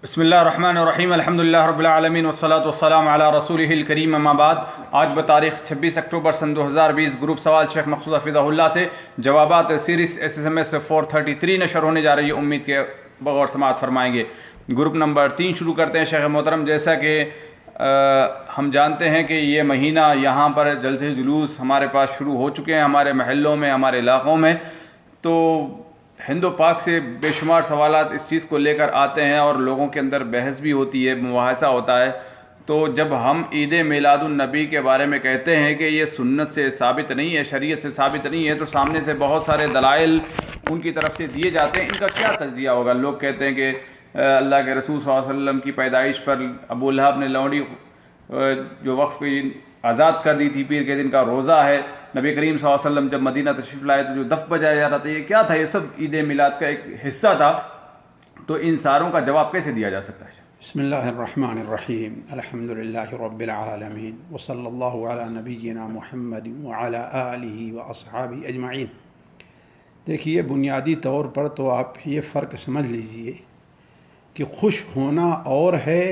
بسم اللہ الرحمن الرحیم الحمدللہ رب العالمین والصلاة والسلام علی رسولہ الکریم اما بعد۔ آج بتاریخ 26 اکتوبر سن 2020 گروپ سوال شیخ مقصود حفظہ اللہ سے جوابات سیریز SMS 433 نشر ہونے جا رہی ہے، امید کے بغور سماعت فرمائیں گے۔ گروپ نمبر 3 شروع کرتے ہیں۔ شیخ محترم، جیسا کہ ہم جانتے ہیں کہ یہ مہینہ یہاں پر جلسے جلوس ہمارے پاس شروع ہو چکے ہیں، ہمارے محلوں میں، ہمارے علاقوں میں، تو ہند و پاک سے بے شمار سوالات اس چیز کو لے کر آتے ہیں اور لوگوں کے اندر بحث بھی ہوتی ہے، مباحثہ ہوتا ہے۔ تو جب ہم عید میلاد النبی کے بارے میں کہتے ہیں کہ یہ سنت سے ثابت نہیں ہے، شریعت سے ثابت نہیں ہے، تو سامنے سے بہت سارے دلائل ان کی طرف سے دیے جاتے ہیں۔ ان کا کیا تجزیہ ہوگا؟ لوگ کہتے ہیں کہ اللہ کے رسول صلی اللہ علیہ وسلم کی پیدائش پر ابو لہب نے لونڈی جو وقف کی آزاد کر دی تھی، پیر کے دن کا روزہ ہے، نبی کریم صلی اللہ علیہ وسلم جب مدینہ تشریف لائے تو جو دف بجایا جا رہا تھا، یہ کیا تھا؟ یہ سب عید میلاد کا ایک حصہ تھا۔ تو ان ساروں کا جواب کیسے دیا جا سکتا ہے؟ بسم اللہ الرحمن الرحیم، الحمد للہ رب العالمین، وصلی اللہ علی نبینا محمد وعلی آلہ واصحابہ اجمعین۔ دیکھیے، بنیادی طور پر تو آپ یہ فرق سمجھ لیجئے کہ خوش ہونا اور ہے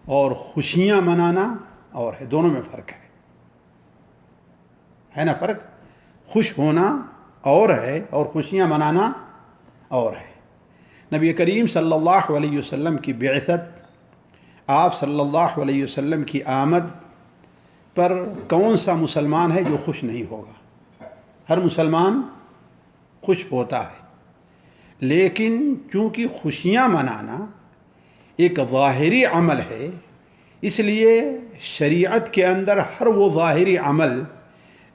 اور خوشیاں منانا اور ہے، دونوں میں فرق ہے نا؟ فرق خوش ہونا اور ہے اور خوشیاں منانا اور ہے۔ نبی کریم صلی اللہ علیہ وسلم کی بعثت، آپ صلی اللہ علیہ وسلم کی آمد پر کون سا مسلمان ہے جو خوش نہیں ہوگا؟ ہر مسلمان خوش ہوتا ہے، لیکن چونکہ خوشیاں منانا ایک ظاہری عمل ہے، اس لیے شریعت کے اندر ہر وہ ظاہری عمل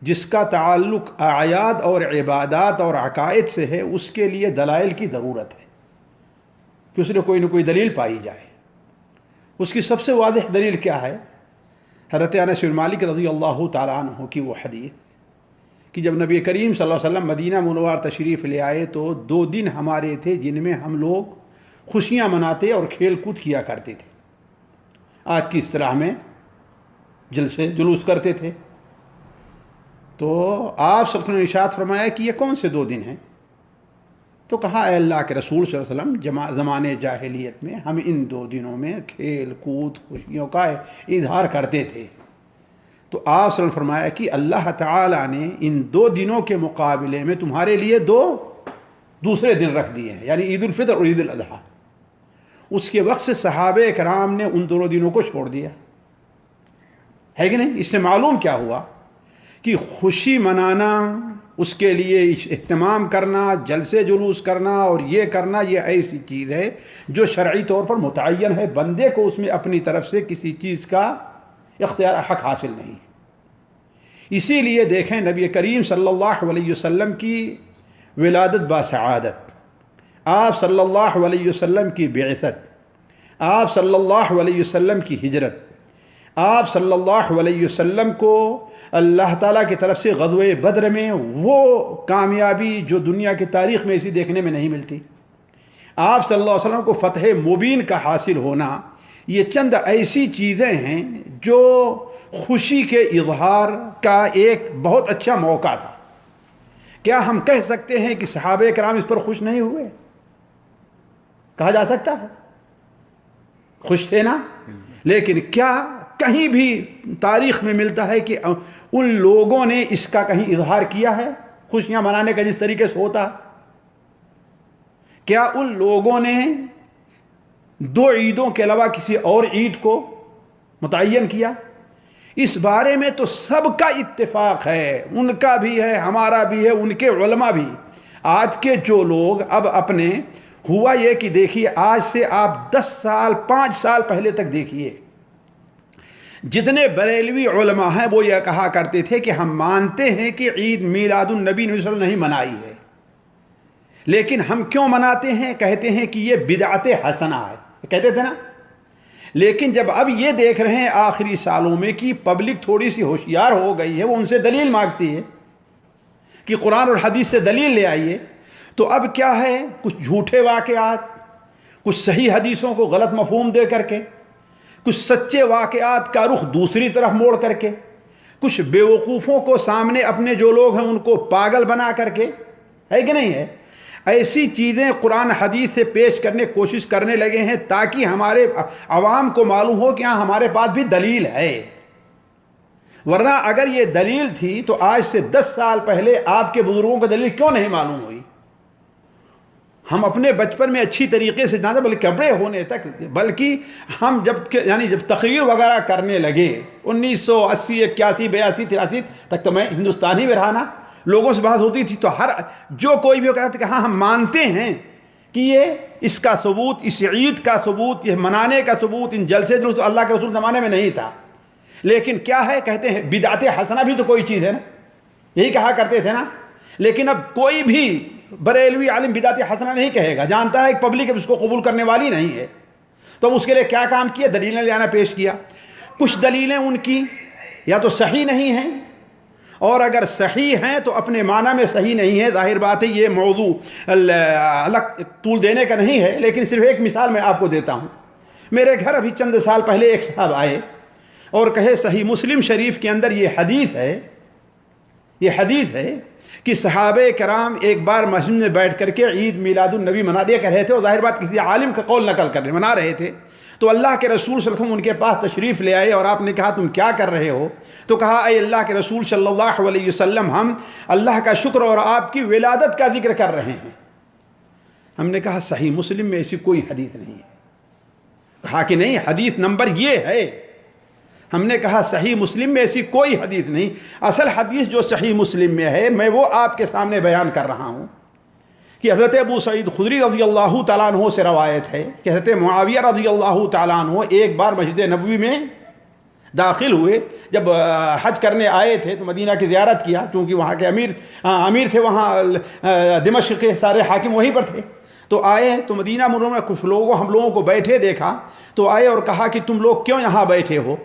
جس کا تعلق اعیاد اور عبادات اور عقائد سے ہے، اس کے لیے دلائل کی ضرورت ہے کہ اس نے کوئی نہ کوئی دلیل پائی جائے۔ اس کی سب سے واضح دلیل کیا ہے؟ حضرت انس بن مالک رضی اللہ تعالیٰ عنہ کی وہ حدیث کہ جب نبی کریم صلی اللہ علیہ وسلم مدینہ منورہ تشریف لے آئے تو 2 دن ہمارے تھے جن میں ہم لوگ خوشیاں مناتے اور کھیل کود کیا کرتے تھے، آج کی اصطلاح میں جلسے جلوس کرتے تھے۔ تو آپ صلی اللہ علیہ وسلم نے ارشاد فرمایا کہ یہ کون سے 2 دن ہیں؟ تو کہا، اے اللہ کے رسول صلی اللہ علیہ وسلم، زمانے جاہلیت میں ہم ان 2 دنوں میں کھیل کود خوشیوں کا اظہار کرتے تھے۔ تو آپ صلی اللہ علیہ وسلم نے فرمایا کہ اللہ تعالیٰ نے ان 2 دنوں کے مقابلے میں تمہارے لیے 2 دوسرے دن رکھ دیے ہیں، یعنی عید الفطر اور عید الاضحیٰ۔ اس کے وقت سے صحابہ کرام نے ان دونوں دنوں کو چھوڑ دیا ہے کہ نہیں؟ اس سے معلوم کیا ہوا کہ خوشی منانا، اس کے لیے اہتمام کرنا، جلسے جلوس کرنا اور یہ کرنا، یہ ایسی چیز ہے جو شرعی طور پر متعین ہے، بندے کو اس میں اپنی طرف سے کسی چیز کا اختیار حق حاصل نہیں۔ اسی لیے دیکھیں، نبی کریم صلی اللہ علیہ وسلم کی ولادت باسعادت، آپ صلی اللہ علیہ وسلم کی بعثت، آپ صلی اللہ علیہ وسلم کی ہجرت، آپ صلی اللہ علیہ وسلم کو اللہ تعالیٰ کی طرف سے غزوہ بدر میں وہ کامیابی جو دنیا کی تاریخ میں ایسی دیکھنے میں نہیں ملتی، آپ صلی اللہ علیہ وسلم کو فتح مبین کا حاصل ہونا، یہ چند ایسی چیزیں ہیں جو خوشی کے اظہار کا ایک بہت اچھا موقع تھا۔ کیا ہم کہہ سکتے ہیں کہ صحابہ کرام اس پر خوش نہیں ہوئے؟ کہا جا سکتا ہے، خوش تھے نا؟ لیکن کیا کہیں بھی تاریخ میں ملتا ہے کہ ان لوگوں نے اس کا کہیں اظہار کیا ہے، خوشیاں منانے کا جس طریقے سے ہوتا؟ کیا ان لوگوں نے 2 عیدوں کے علاوہ کسی اور عید کو متعین کیا؟ اس بارے میں تو سب کا اتفاق ہے، ان کا بھی ہے، ہمارا بھی ہے، ان کے علماء بھی۔ آج کے جو لوگ اب اپنے، ہوا یہ کہ دیکھیے، آج سے آپ 10 سال 5 سال پہلے تک دیکھیے، جتنے بریلوی علماء ہیں وہ یہ کہا کرتے تھے کہ ہم مانتے ہیں کہ عید میلاد النبی صلی اللہ علیہ وسلم نہیں منائی ہے، لیکن ہم کیوں مناتے ہیں؟ کہتے ہیں کہ یہ بدعت حسنہ ہے، کہتے تھے نا۔ لیکن جب اب یہ دیکھ رہے ہیں آخری سالوں میں کہ پبلک تھوڑی سی ہوشیار ہو گئی ہے، وہ ان سے دلیل مانگتی ہے کہ قرآن اور حدیث سے دلیل لے آئیے، تو اب کیا ہے، کچھ جھوٹے واقعات، کچھ صحیح حدیثوں کو غلط مفہوم دے کر کے، کچھ سچے واقعات کا رخ دوسری طرف موڑ کر کے، کچھ بیوقوفوں کو سامنے اپنے جو لوگ ہیں ان کو پاگل بنا کر کے، ہے کہ نہیں ہے؟ ایسی چیزیں قرآن حدیث سے پیش کرنے کی کوشش کرنے لگے ہیں تاکہ ہمارے عوام کو معلوم ہو کہ ہاں ہمارے پاس بھی دلیل ہے. ورنہ اگر یہ دلیل تھی تو آج سے 10 سال پہلے آپ کے بزرگوں کو دلیل کیوں نہیں معلوم ہوئی؟ ہم اپنے بچپن میں اچھی طریقے سے جانتے بلکہ کپڑے ہونے تک، بلکہ ہم جب تقریر وغیرہ کرنے لگے 1980 81 82 83 تک تو میں ہندوستانی میں رہا نا، لوگوں سے بات ہوتی تھی تو جو کوئی بھی کہتا تھا کہ ہاں ہم مانتے ہیں کہ یہ اس کا ثبوت، اس عید کا ثبوت، یہ منانے کا ثبوت، ان جلسے جلوس تو اللہ کے رسول زمانے میں نہیں تھا. لیکن کیا ہے، کہتے ہیں بدعت حسنہ بھی تو کوئی چیز ہے نا، یہی کہا کرتے تھے نا. لیکن اب کوئی بھی بریلوی عالم بدعت حسنہ نہیں کہے گا، جانتا ہے ایک پبلک اس کو قبول کرنے والی نہیں ہے. تو اس کے لیے کیا کام کیا؟ دلیلیں لانا پیش کیا. کچھ دلیلیں ان کی یا تو صحیح نہیں ہیں، اور اگر صحیح ہیں تو اپنے معنی میں صحیح نہیں ہے. ظاہر بات ہے یہ موضوع الگ طول دینے کا نہیں ہے، لیکن صرف ایک مثال میں آپ کو دیتا ہوں. میرے گھر ابھی چند سال پہلے ایک صاحب آئے اور کہے صحیح مسلم شریف کے اندر یہ حدیث ہے کہ صحابہ کرام ایک بار مسجد میں بیٹھ کر کے عید میلاد النبی منا دیا کر رہے تھے، اور ظاہر بات کسی عالم کا قول نقل کر رہے منا رہے تھے. تو اللہ کے رسول صلی اللہ علیہ وسلم ان کے پاس تشریف لے آئے اور آپ نے کہا تم کیا کر رہے ہو؟ تو کہا اے اللہ کے رسول صلی اللہ علیہ وسلم ہم اللہ کا شکر اور آپ کی ولادت کا ذکر کر رہے ہیں. ہم نے کہا صحیح مسلم میں ایسی کوئی حدیث نہیں ہے. کہا کہ نہیں، حدیث نمبر یہ ہے. ہم نے کہا صحیح مسلم میں ایسی کوئی حدیث نہیں. اصل حدیث جو صحیح مسلم میں ہے میں وہ آپ کے سامنے بیان کر رہا ہوں کہ حضرت ابو سعید خدری رضی اللہ تعالیٰ عنہ سے روایت ہے کہ حضرت معاویہ رضی اللہ تعالیٰ عنہ ایک بار مسجد نبوی میں داخل ہوئے. جب حج کرنے آئے تھے تو مدینہ کی زیارت کیا، چونکہ وہاں کے امیر تھے، وہاں دمشق کے سارے حاکم وہیں پر تھے. تو آئے تو مدینہ منورہ میں کچھ ہم لوگوں کو بیٹھے دیکھا تو آئے اور کہا کہ تم لوگ کیوں یہاں بیٹھے ہو؟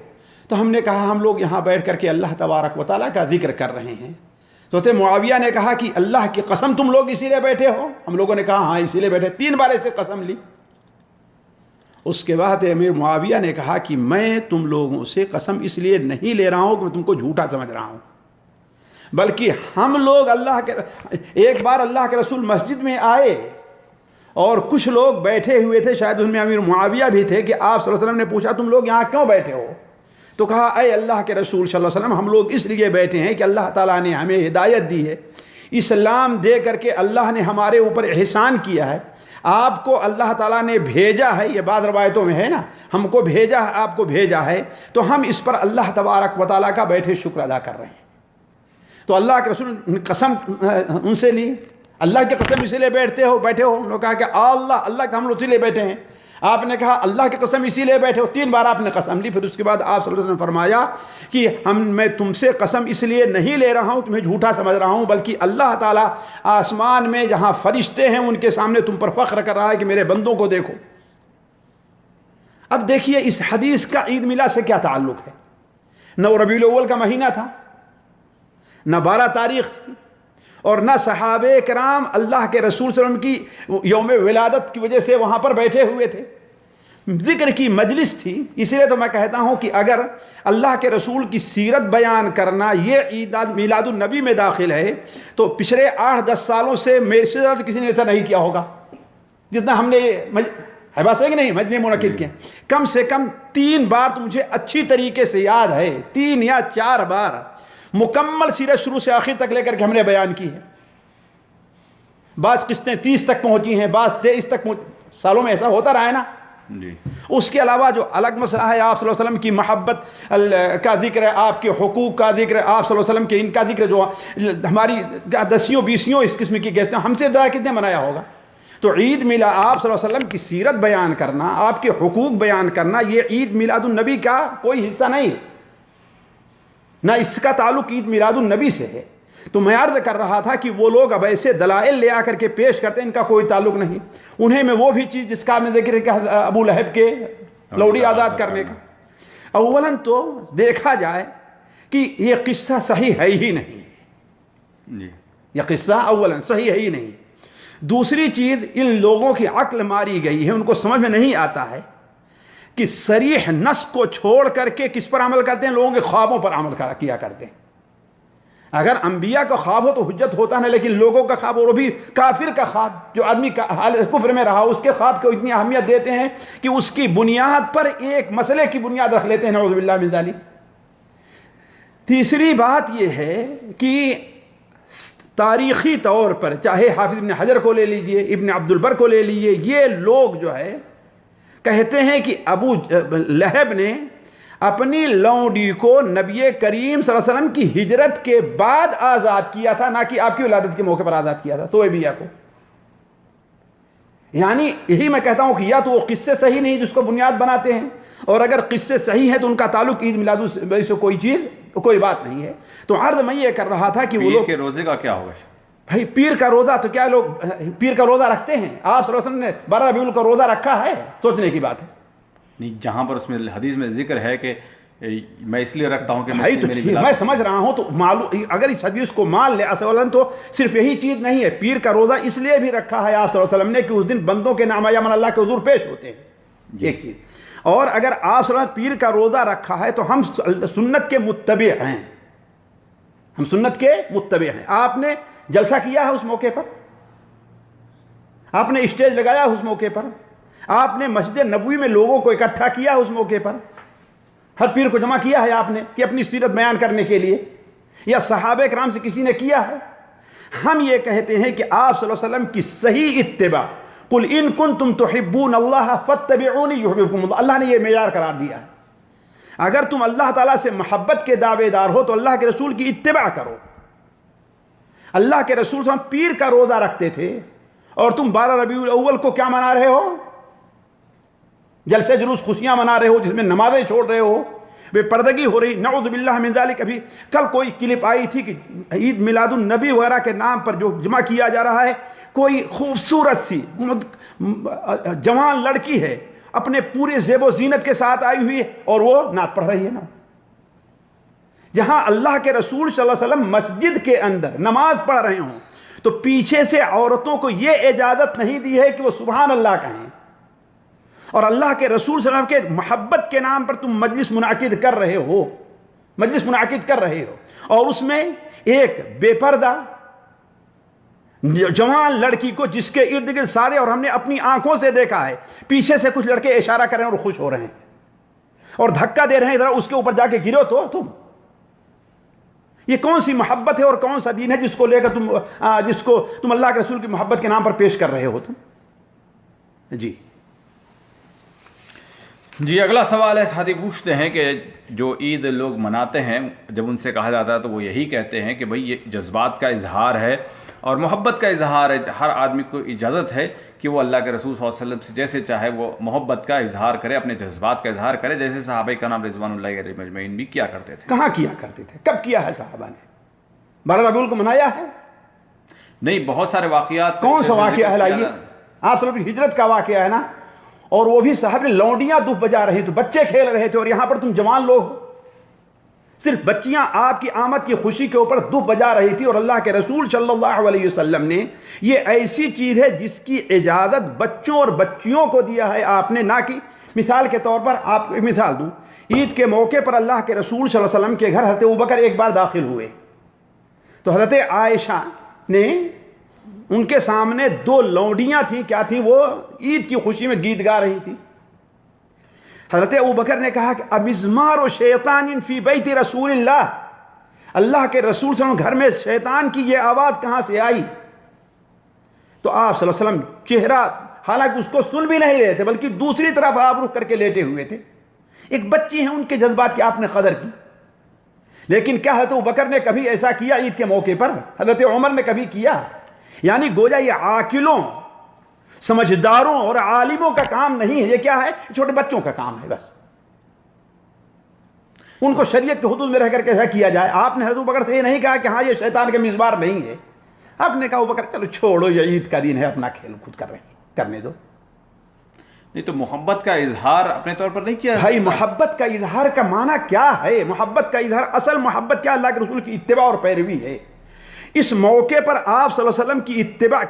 تو ہم نے کہا ہم لوگ یہاں بیٹھ کر کے اللہ تبارک و تعالیٰ کا ذکر کر رہے ہیں. تو حضرت معاویہ نے کہا کہ اللہ کی قسم تم لوگ اسی لیے بیٹھے ہو؟ ہم لوگوں نے کہا ہاں اسی لیے بیٹھے. 3 بار ایسے قسم لی. اس کے بعد امیر معاویہ نے کہا کہ میں تم لوگوں سے قسم اس لیے نہیں لے رہا ہوں کہ میں تم کو جھوٹا سمجھ رہا ہوں، بلکہ ہم لوگ ایک بار اللہ کے رسول مسجد میں آئے اور کچھ لوگ بیٹھے ہوئے تھے، شاید ان میں امیر معاویہ بھی تھے، کہ آپ صلی اللہ علیہ وسلم نے پوچھا تم لوگ یہاں کیوں بیٹھے ہو؟ تو کہا اے اللہ کے رسول صلی اللہ علیہ وسلم ہم لوگ اس لیے بیٹھے ہیں کہ اللہ تعالیٰ نے ہمیں ہدایت دی ہے، اسلام دے کر کے اللہ نے ہمارے اوپر احسان کیا ہے، آپ کو اللہ تعالیٰ نے بھیجا ہے، یہ بعض روایتوں میں ہے نا، ہم کو بھیجا ہے، آپ کو بھیجا ہے، تو ہم اس پر اللہ تبارک و تعالیٰ کا بیٹھے شکر ادا کر رہے ہیں. تو اللہ کے رسول نے قسم ان سے لی، اللہ کی قسم اسی لیے بیٹھے ہو؟ انہوں نے کہا کہ اللہ کا ہم لوگ اسی لیے بیٹھے ہیں. آپ نے کہا اللہ کی قسم اسی لیے بیٹھے ہو. 3 بار آپ نے قسم لی. پھر اس کے بعد آپ صلی اللہ علیہ وسلم نے فرمایا کہ میں تم سے قسم اس لیے نہیں لے رہا ہوں تمہیں جھوٹا سمجھ رہا ہوں، بلکہ اللہ تعالیٰ آسمان میں جہاں فرشتے ہیں ان کے سامنے تم پر فخر کر رہا ہے کہ میرے بندوں کو دیکھو. اب دیکھیے اس حدیث کا عید میلاد سے کیا تعلق ہے؟ نہ وہ ربیع الاول کا مہینہ تھا، نہ 12 تاریخ تھی، اور نہ صحابہ کرام اللہ کے رسول صلی اللہ علیہ وسلم کی یوم ولادت کی وجہ سے وہاں پر بیٹھے ہوئے تھے، ذکر کی مجلس تھی. اس لیے تو میں کہتا ہوں کہ اگر اللہ کے رسول کی سیرت بیان کرنا یہ عید میلاد النبی میں داخل ہے تو پچھلے 8-10 سالوں سے میرے سے زیادہ کسی نے ایسا نہیں کیا ہوگا جتنا ہم نے ہے بات ہے کہ نہیں مجلس منعقد کیا. کم سے کم 3 بار تو مجھے اچھی طریقے سے یاد ہے، 3 یا 4 بار مکمل سیرت شروع سے آخر تک لے کر کے ہم نے بیان کی ہے. بعض قسطیں 30 تک پہنچی ہیں، بعض 23 تک سالوں میں ایسا ہوتا رہا ہے نا. اس کے علاوہ جو الگ مسئلہ ہے آپ صلی اللہ علیہ وسلم کی محبت کا ذکر ہے، آپ کے حقوق کا ذکر ہے، آپ صلی اللہ علیہ وسلم کے ان کا ذکر جو ہماری 10 اس قسم کی گیسٹیں ہم سے زیادہ کتنے منایا ہوگا. تو عید میلاد آپ صلی اللہ علیہ وسلم کی سیرت بیان کرنا، آپ کے حقوق بیان کرنا، یہ عید میلاد النبی کا کوئی حصہ نہیں، نہ اس کا تعلق عید میلاد النبی سے ہے. تو میں عرض کر رہا تھا کہ وہ لوگ اب ایسے دلائل لے آ کر کے پیش کرتے ہیں، ان کا کوئی تعلق نہیں. انہیں میں وہ بھی چیز جس کا میں ذکر کہ ابو لہب کے لوڈی آزاد کرنے کا، اولاً تو دیکھا جائے کہ یہ قصہ صحیح ہے ہی نہیں، یہ قصہ اولاً صحیح ہے ہی نہیں. دوسری چیز ان لوگوں کی عقل ماری گئی ہے، ان کو سمجھ میں نہیں آتا ہے کہ صریح نص کو چھوڑ کر کے کس پر عمل کرتے ہیں، لوگوں کے خوابوں پر عمل کیا کرتے ہیں. اگر انبیاء کا خواب ہو تو حجت ہوتا ہے، لیکن لوگوں کا خواب، اور وہ بھی کافر کا خواب، جو آدمی حالت کفر میں رہا، اس کے خواب کو اتنی اہمیت دیتے ہیں کہ اس کی بنیاد پر ایک مسئلے کی بنیاد رکھ لیتے ہیں، نعوذ باللہ من ذالک۔ تیسری بات یہ ہے کہ تاریخی طور پر چاہے حافظ ابن حجر کو لے لیجئے، ابن عبد البر کو لے لیجئے، یہ لوگ جو ہے کہتے ہیں کہ ابو لہب نے اپنی لونڈی کو نبی کریم صلی اللہ علیہ وسلم کی ہجرت کے بعد آزاد کیا تھا، نہ کہ آپ کی ولادت کے موقع پر آزاد کیا تھا سویبیہ کو۔ یعنی یہی میں کہتا ہوں کہ یا تو وہ قصے صحیح نہیں جس کو بنیاد بناتے ہیں، اور اگر قصے صحیح ہیں تو ان کا تعلق عید میلاد النبی سے کوئی بات نہیں ہے۔ تو عرض میں یہ کر رہا تھا کہ وہ لوگ کے روزے کا کیا ہوگا؟ بھائی پیر کا روزہ تو کیا لوگ پیر کا روزہ رکھتے ہیں؟ آپ صلی اللہ علیہ وسلم نے 12 ربیع کا روزہ رکھا ہے؟ سوچنے کی بات ہے۔ نہیں، جہاں پر اس میں حدیث میں ذکر ہے کہ میں اس لیے رکھتا ہوں کہ بھائی تو میں سمجھ رہا ہوں، تو معلوم اگر اس حدیث کو مان لے اصلاً تو صرف یہی چیز نہیں ہے، پیر کا روزہ اس لیے بھی رکھا ہے آپ صلی اللہ علیہ وسلم نے کہ اس دن بندوں کے نام ایام اللہ کے حضور پیش ہوتے ہیں، ایک چیز۔ اور اگر آپ صلی اللہ علیہ وسلم پیر کا روزہ رکھا ہے تو ہم سنت کے متبع ہیں، ہم سنت کے متبع ہیں۔ آپ نے جلسہ کیا ہے اس موقع پر، آپ نے اسٹیج لگایا اس موقع پر، آپ نے مسجد نبوی میں لوگوں کو اکٹھا کیا اس موقع پر، ہر پیر کو جمع کیا ہے آپ نے کہ اپنی سیرت بیان کرنے کے لیے، یا صحابہ کرام سے کسی نے کیا ہے؟ ہم یہ کہتے ہیں کہ آپ صلی اللہ علیہ وسلم کی صحیح اتباع، قل ان کنتم تحبون اللہ فاتبعونی یحببکم اللہ، اللہ نے یہ معیار قرار دیا ہے۔ اگر تم اللہ تعالیٰ سے محبت کے دعوے دار ہو تو اللہ کے رسول کی اتباع کرو۔ اللہ کے رسول صلی اللہ علیہ وسلم پیر کا روزہ رکھتے تھے، اور تم 12 ربیع الاول کو کیا منا رہے ہو؟ جلسے جلوس خوشیاں منا رہے ہو، جس میں نمازیں چھوڑ رہے ہو، بے پردگی ہو رہی، نعوذ باللہ من ذالک۔ ابھی کل کوئی کلپ آئی تھی کہ عید میلاد النبی وغیرہ کے نام پر جو جمع کیا جا رہا ہے، کوئی خوبصورت سی جوان لڑکی ہے اپنے پورے زیب و زینت کے ساتھ آئی ہوئی ہے، اور وہ نعت پڑھ رہی ہے نا، جہاں اللہ کے رسول صلی اللہ علیہ وسلم مسجد کے اندر نماز پڑھ رہے ہوں تو پیچھے سے عورتوں کو یہ اجازت نہیں دی ہے کہ وہ سبحان اللہ کہیں، اور اللہ کے رسول صلی اللہ علیہ وسلم کے محبت کے نام پر تم مجلس منعقد کر رہے ہو، اور اس میں ایک بے پردہ جوان لڑکی کو جس کے ارد گرد سارے، اور ہم نے اپنی آنکھوں سے دیکھا ہے، پیچھے سے کچھ لڑکے اشارہ کر رہے ہیں اور خوش ہو رہے ہیں اور دھکا دے رہے ہیں، ذرا اس کے اوپر جا کے گرو تو تم۔ یہ کون سی محبت ہے اور کون سا دین ہے جس کو لے کر جس کو تم اللہ کے رسول کی محبت کے نام پر پیش کر رہے ہو تم؟ جی اگلا سوال ہے، ساتھی پوچھتے ہیں کہ جو عید لوگ مناتے ہیں، جب ان سے کہا جاتا ہے تو وہ یہی کہتے ہیں کہ بھئی یہ جذبات کا اظہار ہے اور محبت کا اظہار ہے، ہر آدمی کو اجازت ہے کہ وہ اللہ کے رسول صلی اللہ علیہ وسلم سے جیسے چاہے وہ محبت کا اظہار کرے، اپنے جذبات کا اظہار کرے، جیسے صحابہ کرام رضوان اللہ علیہم اجمعین بھی کیا کرتے تھے۔ کہاں کیا کرتے تھے؟ کب کیا ہے صحابہ نے؟ 12 ربیع کو منایا ہے؟ نہیں، بہت سارے واقعات۔ کون سا واقعہ ہے؟ لائیے، آپ صلی اللہ علیہ وسلم کی ہجرت کا واقعہ ہے نا، اور وہ بھی صاحب نے لونڈیاں دف بجا رہی تو بچے کھیل رہے تھے، اور یہاں پر تم جوان لوگ صرف بچیاں آپ کی آمد کی خوشی کے اوپر دف بجا رہی تھی، اور اللہ کے رسول صلی اللہ علیہ وسلم نے یہ ایسی چیز ہے جس کی اجازت بچوں اور بچیوں کو دیا ہے آپ نے، نہ کہ مثال کے طور پر آپ مثال دوں، عید کے موقع پر اللہ کے رسول صلی اللہ علیہ وسلم کے گھر حضرت ابوبکر ایک بار داخل ہوئے تو حضرت عائشہ نے ان کے سامنے 2 لونڈیاں تھیں، کیا تھیں وہ؟ عید کی خوشی میں گیت گا رہی تھی۔ حضرت ابوبکر نے کہا کہ امزمار شیطان فی بیت رسول اللہ، اللہ کے رسول صلی اللہ علیہ وسلم گھر میں شیطان کی یہ آواز کہاں سے آئی؟ تو آپ صلی اللہ علیہ وسلم چہرہ، حالانکہ اس کو سن بھی نہیں رہے تھے بلکہ دوسری طرف آپ رخ کر کے لیٹے ہوئے تھے۔ ایک بچی ہیں، ان کے جذبات کی آپ نے قدر کی، لیکن کیا حضرت ابوبکر نے کبھی ایسا کیا عید کے موقع پر؟ حضرت عمر نے کبھی کیا؟ یعنی گویا یہ عاقلوں، سمجھداروں اور عالموں کا کام نہیں ہے، یہ کیا ہے؟ چھوٹے بچوں کا کام ہے بس، ان کو شریعت کے حدود میں رہ کر کیسا کیا جائے۔ آپ نے حضرت ابوبکر سے یہ نہیں کہا کہ ہاں یہ شیطان کے مزمار نہیں ہے، آپ نے کہا ابوبکر چلو چھوڑو، یہ عید کا دن ہے، اپنا کھیل کود کرنے دو۔ نہیں تو محبت کا اظہار اپنے طور پر نہیں کیا؟ بھائی محبت کا اظہار کا معنی کیا ہے؟ محبت کا اظہار، اصل محبت کیا؟ اللہ کے رسول کی اتباع اور پیروی ہے۔ اس موقع پر آپ صلی اللہ علیہ وسلم کی اتباع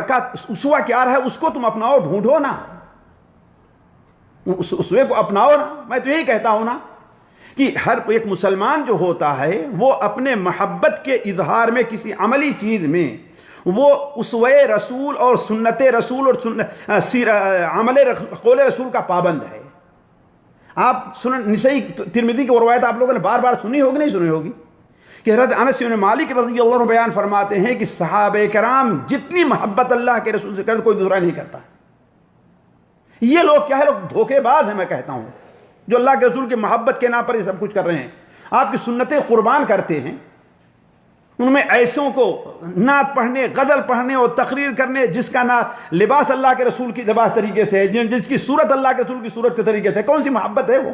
کا اسوہ کیا رہا ہے، اس کو تم اپناؤ، ڈھونڈو نا، اس اسوے کو اپناؤ نا۔ میں تو یہی کہتا ہوں نا کہ ہر ایک مسلمان جو ہوتا ہے وہ اپنے محبت کے اظہار میں کسی عملی چیز میں وہ اسوہ رسول اور سنت رسول اور عمل قول رسول کا پابند ہے. آپ سنن نسائی ترمذی کی روایت آپ لوگوں نے بار بار سنی ہوگی نہیں سنی ہوگی کہ حضرت انس بن مالک رضی اللہ عنہ بیان فرماتے ہیں کہ صحابہ کرام جتنی محبت اللہ کے رسول سے کرتے کوئی دوسرا نہیں کرتا. یہ لوگ کیا ہے, لوگ دھوکے باز ہیں. میں کہتا ہوں جو اللہ کے رسول کی محبت کے نام پر یہ سب کچھ کر رہے ہیں, آپ کی سنتیں قربان کرتے ہیں, ان میں ایسوں کو نعت پڑھنے, غزل پڑھنے اور تقریر کرنے جس کا نہ لباس اللہ کے رسول کی لباس طریقے سے ہے, جس کی صورت اللہ کے رسول کی صورت کے طریقے سے, کون سی محبت ہے وہ؟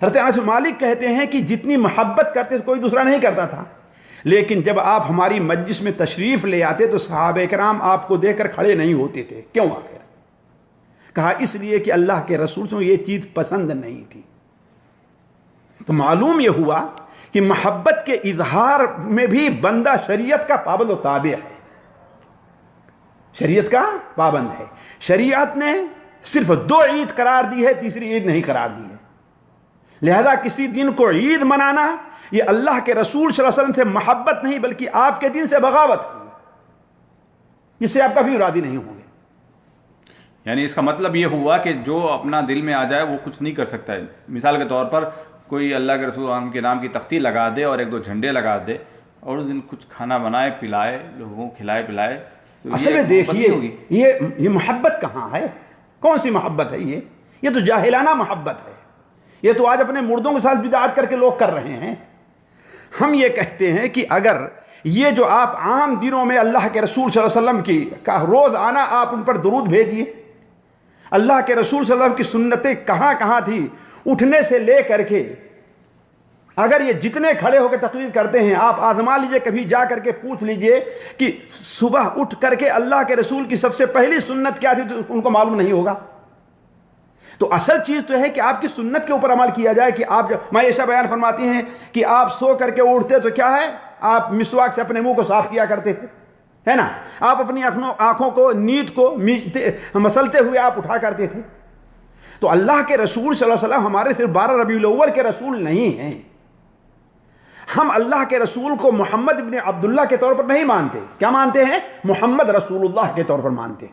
حضرت انس بن مالک کہتے ہیں کہ جتنی محبت کرتے کوئی دوسرا نہیں کرتا تھا. لیکن جب آپ ہماری مجلس میں تشریف لے آتے تو صحابہ کرام آپ کو دیکھ کر کھڑے نہیں ہوتے تھے. کیوں آخر؟ کہا اس لیے کہ اللہ کے رسول سے یہ چیز پسند نہیں تھی. تو معلوم یہ ہوا کہ محبت کے اظہار میں بھی بندہ شریعت کا پابند و تابع ہے, شریعت کا پابند ہے. شریعت نے صرف 2 عید قرار دی ہے, تیسری عید نہیں قرار دی ہے. لہذا کسی دن کو عید منانا یہ اللہ کے رسول صلی اللہ علیہ وسلم سے محبت نہیں بلکہ آپ کے دین سے بغاوت ہے, جس سے آپ کبھی راضی نہیں ہوں گے. یعنی اس کا مطلب یہ ہوا کہ جو اپنا دل میں آ جائے وہ کچھ نہیں کر سکتا ہے. مثال کے طور پر کوئی اللہ کے رسول کے نام کی تختی لگا دے اور 1-2 جھنڈے لگا دے اور اس دن کچھ کھانا بنائے پلائے, لوگوں کو کھلائے پلائے, تو اصل میں دیکھیے یہ محبت کہاں ہے؟ کون سی محبت ہے یہ تو جاہلانہ محبت ہے. یہ تو آج اپنے مردوں کے ساتھ بدعات کر کے لوگ کر رہے ہیں. ہم یہ کہتے ہیں کہ اگر یہ جو آپ عام دنوں میں اللہ کے رسول صلی اللہ علیہ وسلم کی کا روز آنا آپ ان پر درود بھیجیے, اللہ کے رسول صلی اللہ علیہ وسلم کی سنتیں کہاں کہاں تھی اٹھنے سے لے کر کے, اگر یہ جتنے کھڑے ہو کے تقریر کرتے ہیں آپ آزما لیجئے, کبھی جا کر کے پوچھ لیجئے کہ صبح اٹھ کر کے اللہ کے رسول کی سب سے پہلی سنت کیا تھی, تو ان کو معلوم نہیں ہوگا. تو اصل چیز تو ہے کہ آپ کی سنت کے اوپر عمل کیا جائے. کہ آپ جب معائشہ بیان فرماتی ہیں کہ آپ سو کر کے اٹھتے تو کیا ہے, آپ مسواک سے اپنے منہ کو صاف کیا کرتے تھے, ہے نا. آپ اپنی آنکھوں کو نیند کو مسلتے ہوئے آپ اٹھا کرتے تھے. تو اللہ کے رسول صلی اللہ علیہ وسلم ہمارے صرف 12 ربیع الاول کے رسول نہیں ہیں. ہم اللہ کے رسول کو محمد ابن عبداللہ کے طور پر نہیں مانتے. کیا مانتے ہیں؟ محمد رسول اللہ کے طور پر مانتے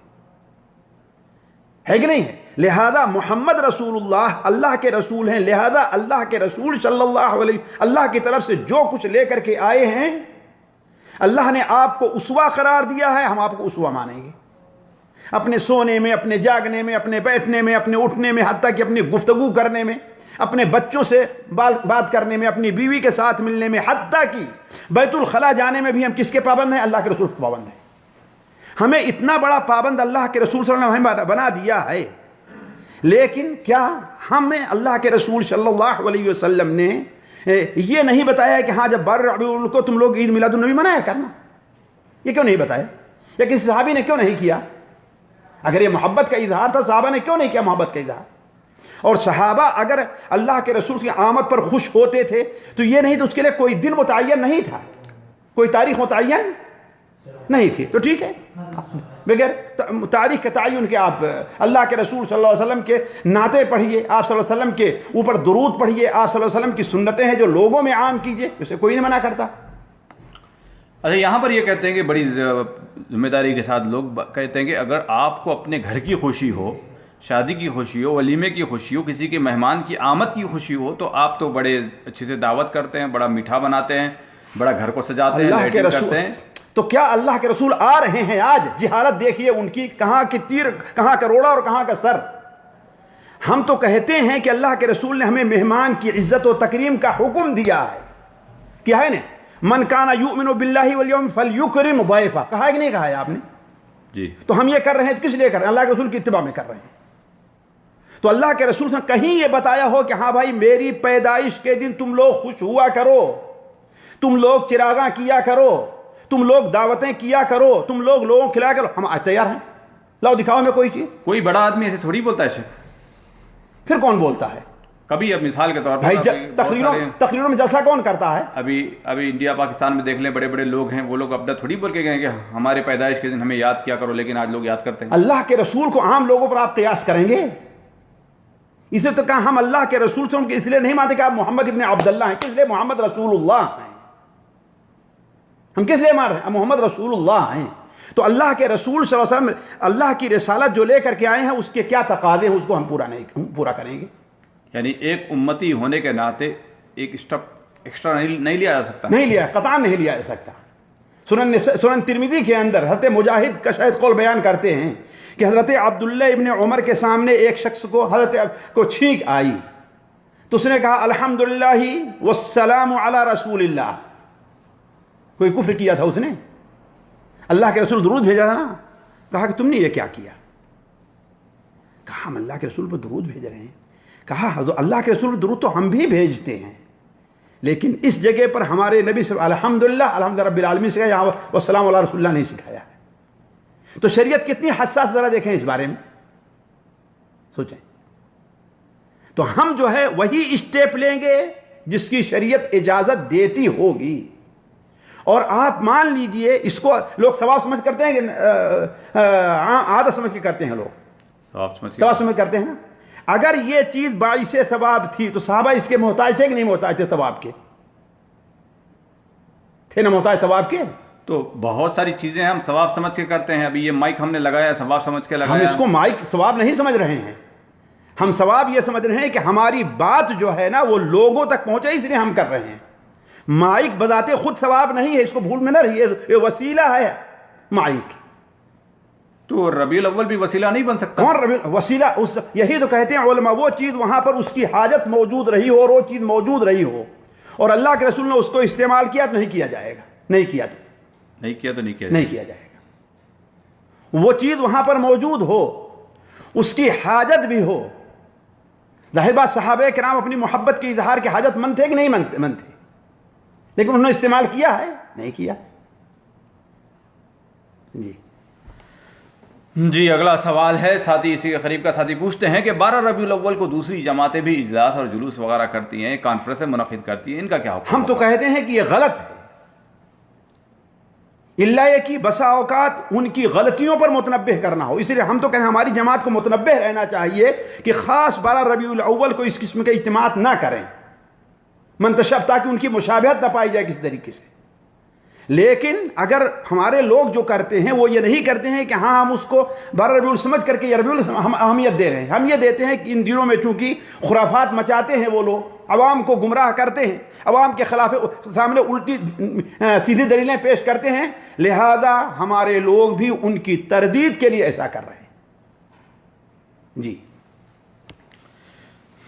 ہے کہ نہیں ہے. لہذا محمد رسول اللہ اللہ کے رسول ہیں. لہذا اللہ کے رسول صلی اللہ علیہ اللہ کی طرف سے جو کچھ لے کر کے آئے ہیں اللہ نے آپ کو اسوہ قرار دیا ہے, ہم آپ کو اسوہ مانیں گے. اپنے سونے میں, اپنے جاگنے میں, اپنے بیٹھنے میں, اپنے اٹھنے میں, حتیٰ کہ اپنی گفتگو کرنے میں, اپنے بچوں سے بات کرنے میں, اپنی بیوی کے ساتھ ملنے میں, حتیٰ کہ بیت الخلاء جانے میں بھی ہم کس کے پابند ہیں؟ اللہ کے رسول کے پابند ہیں. ہمیں اتنا بڑا پابند اللہ کے رسول صلی اللہ علیہ وسلم بنا دیا ہے. لیکن کیا ہمیں اللہ کے رسول صلی اللہ علیہ وسلم نے یہ نہیں بتایا کہ ہاں جب 12 ربیع الاول کو تم لوگ عید میلاد النبی منایا کرنا؟ یہ کیوں نہیں بتایا؟ یا کسی صحابی نے کیوں نہیں کیا؟ اگر یہ محبت کا اظہار تھا صحابہ نے کیوں نہیں کیا محبت کا اظہار؟ اور صحابہ اگر اللہ کے رسول کی آمد پر خوش ہوتے تھے تو یہ نہیں تو اس کے لیے کوئی دن متعین نہیں تھا, کوئی تاریخ متعین نہیں تھی. تو ٹھیک ہے, بغیر تاریخ کے تعین کے آپ اللہ کے رسول صلی اللہ علیہ وسلم کے نعتیں پڑھیے, آپ صلی اللہ علیہ وسلم کے اوپر درود پڑھیے, آپ صلی اللہ علیہ وسلم کی سنتیں ہیں جو لوگوں میں عام کیجیے, اسے کوئی نہیں منع کرتا. اچھا, یہاں پر یہ کہتے ہیں کہ بڑی ذمہ داری کے ساتھ لوگ کہتے ہیں کہ اگر آپ کو اپنے گھر کی خوشی ہو, شادی کی خوشی ہو, ولیمے کی خوشی ہو, کسی کے مہمان کی آمد کی خوشی ہو, تو آپ تو بڑے اچھے سے دعوت کرتے ہیں, بڑا میٹھا بناتے ہیں, بڑا گھر کو سجاتے ہیں, لائٹنگ کرتے ہیں. تو کیا اللہ کے رسول آ رہے ہیں آج؟ جہالت دیکھیے ان کی, کہاں کی تیر کہاں کا روڑا اور کہاں کا سر. ہم تو کہتے ہیں کہ اللہ کے رسول نے ہمیں مہمان کی عزت و تکریم کا حکم دیا ہے. کیا ہے نا, من کان یؤمن باللہ والیوم فلیکرم ضیفہ, کہا ہے کہ نہیں کہا ہے آپ نے؟ جی. تو ہم یہ کر رہے ہیں کس لیے کر رہے ہیں؟ اللہ کے رسول کی اتباع میں کر رہے ہیں. تو اللہ کے رسول نے کہیں یہ بتایا ہو کہ ہاں بھائی میری پیدائش کے دن تم لوگ خوش ہوا کرو, تم لوگ چراغاں کیا کرو, تم لوگ دعوتیں کیا کرو, تم لوگ لوگوں کھلایا کرو؟ ہم آج تیار ہیں, لاؤ دکھاؤ میں کوئی چیز. کوئی بڑا آدمی ایسے تھوڑی بولتا ہے. پھر کون بولتا ہے؟ کبھی اب مثال کے طور بھائی پر تقریروں میں جلسہ کون کرتا ہے؟ ابھی انڈیا پاکستان میں دیکھ لیں, بڑے بڑے لوگ ہیں, وہ لوگ اپنا تھوڑی بول کے گئے کہ ہمارے پیدائش کے دن ہمیں یاد کیا کرو, لیکن آج لوگ یاد کرتے ہیں. اللہ کے رسول کو عام لوگوں پر آپ قیاس کریں گے؟ اسے تو کہا ہم اللہ کے رسول سے اس لیے نہیں مانتے کہ آپ محمد ابن عبداللہ ہیں. کس لیے؟ محمد رسول اللہ ہیں. ہم کس لیے مان رہے ہیں؟ محمد رسول اللہ ہیں. تو اللہ کے رسول صلی اللہ علیہ وسلم اللہ کی رسالت جو لے کر کے آئے ہیں اس کے کیا تقاضے ہیں اس کو ہم پورا کریں گے. یعنی ایک امتی ہونے کے ناطے ایک اسٹیپ ایکسٹرا نہیں لیا جا سکتا. نہیں لیا، قطعاً نہیں لیا جا سکتا. سنن ترمذی کے اندر حضرت مجاہد کا شاید قول بیان کرتے ہیں کہ حضرت عبداللہ ابن عمر کے سامنے ایک شخص کو حضرت کو چھینک آئی تو اس نے کہا الحمدللہ والسلام علی رسول اللہ. کوئی کفر کیا تھا اس نے؟ اللہ کے رسول درود بھیجا تھا نا. کہا کہ تم نے یہ کیا کیا؟ کہا ہم اللہ کے رسول پر درود بھیج رہے ہیں. کہا اللہ کے رسول پر درود تو ہم بھی بھیجتے ہیں، لیکن اس جگہ پر ہمارے نبی صلی الحمدللہ رب العالمین سے یہاں والسلام علی رسول اللہ نہیں سکھایا ہے. تو شریعت کتنی حساس، ذرا دیکھیں اس بارے میں سوچیں. تو ہم جو ہے وہی اسٹیپ لیں گے جس کی شریعت اجازت دیتی ہوگی. اور آپ مان لیجئے اس کو لوگ ثواب سمجھ کرتے ہیں کہ عادت سمجھ کے کرتے ہیں. لوگ ثواب سمجھ کرتے ہیں نا. اگر یہ چیز باعث ثواب تھی تو صحابہ اس کے محتاج تھے کہ نہیں محتاج تھے؟ ثواب کے تھے نا، محتاج ثواب کے. تو بہت ساری چیزیں ہم ثواب سمجھ کے کرتے ہیں. ابھی یہ مائک ہم نے لگایا ثواب سمجھ کے لگایا. ہم اس کو مائک ثواب نہیں سمجھ رہے ہیں. ہم ثواب یہ سمجھ رہے ہیں کہ ہماری بات جو ہے نا وہ لوگوں تک پہنچے، اس لیے ہم کر رہے ہیں. مائک بذات خود ثواب نہیں ہے، اس کو بھول میں نہ رہیے. یہ وسیلہ ہے مائک. تو ربیع الاول بھی وسیلہ نہیں بن سکتا؟ کون ربیع وسیلہ؟ یہی تو کہتے ہیں علماء، وہ چیز وہاں پر اس کی حاجت موجود رہی ہو اور وہ چیز موجود رہی ہو اور اللہ کے رسول نے اس کو استعمال کیا تو نہیں کیا جائے گا. نہیں کیا تو نہیں کیا جائے گا. وہ چیز وہاں پر موجود ہو، اس کی حاجت بھی ہو. ظاہر بات صحابہ کرام اپنی محبت کے اظہار کے حاجت مند تھے کہ نہیں مند تھے، لیکن انہوں نے استعمال کیا ہے؟ نہیں کیا. جی اگلا سوال ہے ساتھی اسی کے قریب کا ساتھی پوچھتے ہیں کہ 12 ربیع الاول کو دوسری جماعتیں بھی اجلاس اور جلوس وغیرہ کرتی ہیں، کانفرنسیں منعقد کرتی ہیں، ان کا کیا حکم؟ ہم تو کہتے ہیں کہ یہ غلط ہے. اللہ یہ کہ بسا اوقات ان کی غلطیوں پر متنبہ کرنا ہو، اس لیے ہم تو کہیں ہماری جماعت کو متنبہ رہنا چاہیے کہ خاص 12 ربیع الاول کو اس قسم کے اجتماعات نہ کریں منتشب، تاکہ ان کی مشابہت نہ پائی جائے کسی طریقے سے. لیکن اگر ہمارے لوگ جو کرتے ہیں وہ یہ نہیں کرتے ہیں کہ ہاں ہم اس کو 12 ربیع الاول سمجھ کر کے یہ ربیع الاول ہم اہمیت دے رہے ہیں. ہم یہ دیتے ہیں کہ ان دنوں میں چونکہ خرافات مچاتے ہیں وہ لوگ، عوام کو گمراہ کرتے ہیں، عوام کے خلاف سامنے الٹی سیدھی دلیلیں پیش کرتے ہیں، لہذا ہمارے لوگ بھی ان کی تردید کے لیے ایسا کر رہے ہیں.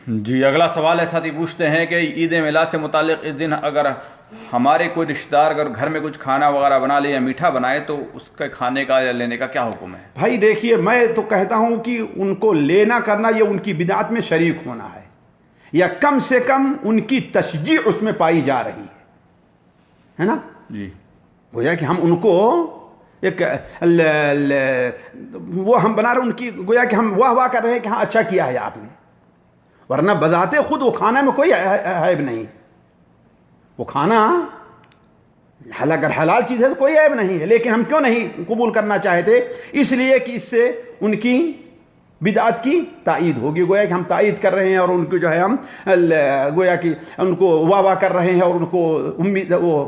جی اگلا سوال ہے ساتھی پوچھتے ہیں کہ عید میلاد سے متعلق اس دن اگر ہمارے کوئی رشتہ دار اگر گھر میں کچھ کھانا وغیرہ بنا لے یا میٹھا بنائے تو اس کے کھانے کا یا لینے کا کیا حکم ہے؟ بھائی دیکھیے، میں تو کہتا ہوں کہ ان کو لینا کرنا یہ ان کی بدعت میں شریک ہونا ہے، یا کم سے کم ان کی تشجیع اس میں پائی جا رہی ہے نا. جی گویا کہ ہم ان کو ایک وہ ہم بنا رہے ان کی، گویا کہ ہم واہ کر رہے ہیں کہ ہاں اچھا کیا ہے آپ نے، ورنہ بذات خود وہ کھانا میں کوئی عیب نہیں. وہ کھانا اگر حلال چیز ہے تو کوئی عیب نہیں ہے، لیکن ہم کیوں نہیں قبول کرنا چاہتے؟ اس لیے کہ اس سے ان کی بدعت کی تائید ہوگی. گویا کہ ہم تائید کر رہے ہیں اور ان کو جو ہے ہم گویا کہ ان کو واہ کر رہے ہیں اور ان کو امید وہ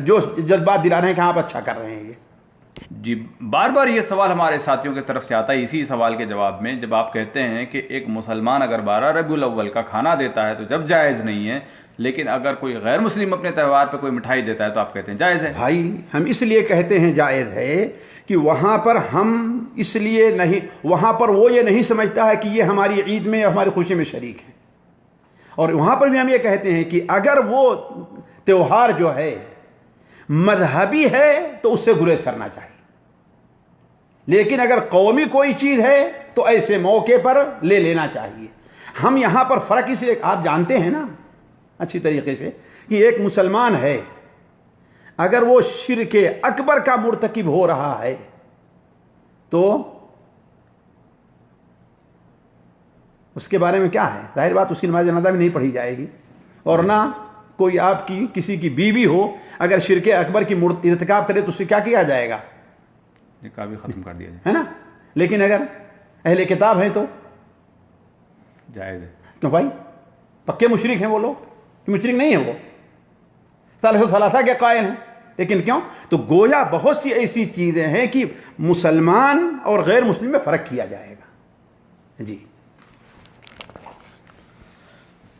جو جذبات دلا رہے ہیں کہ آپ اچھا کر رہے ہیں. جی بار بار یہ سوال ہمارے ساتھیوں کی طرف سے آتا ہے اسی سوال کے جواب میں، جب آپ کہتے ہیں کہ ایک مسلمان اگر 12 ربیع الاول کا کھانا دیتا ہے تو جب جائز نہیں ہے، لیکن اگر کوئی غیر مسلم اپنے تہوار پہ کوئی مٹھائی دیتا ہے تو آپ کہتے ہیں جائز ہے. بھائی ہم اس لیے کہتے ہیں جائز ہے کہ وہاں پر ہم اس لیے نہیں، وہاں پر وہ یہ نہیں سمجھتا ہے کہ یہ ہماری عید میں ہماری خوشی میں شریک ہے. اور وہاں پر بھی ہم یہ کہتے ہیں کہ اگر وہ تہوار جو ہے مذہبی ہے تو اس سے گریز کرنا چاہیے، لیکن اگر قومی کوئی چیز ہے تو ایسے موقع پر لے لینا چاہیے. ہم یہاں پر فرق اس لیے آپ جانتے ہیں نا اچھی طریقے سے کہ ایک مسلمان ہے، اگر وہ شرک اکبر کا مرتکب ہو رہا ہے تو اس کے بارے میں کیا ہے؟ ظاہر بات اس کی نماز جنازہ بھی نہیں پڑھی جائے گی، اور نہ کوئی آپ کی کسی کی بیوی ہو اگر شرک اکبر کی ارتکاب کرے تو اس سے کیا کیا جائے گا؟ نکاح بھی ختم کر دیا جائے، ہے نا. لیکن اگر اہل کتاب ہیں تو جائز ہے. کیوں بھائی؟ پکے مشرک ہیں وہ لوگ کہ مشرک نہیں ہیں؟ وہ ثالث ثلاثہ کے قائل ہیں. لیکن کیوں؟ تو گویا بہت سی ایسی چیزیں ہیں کہ مسلمان اور غیر مسلم میں فرق کیا جائے گا. جی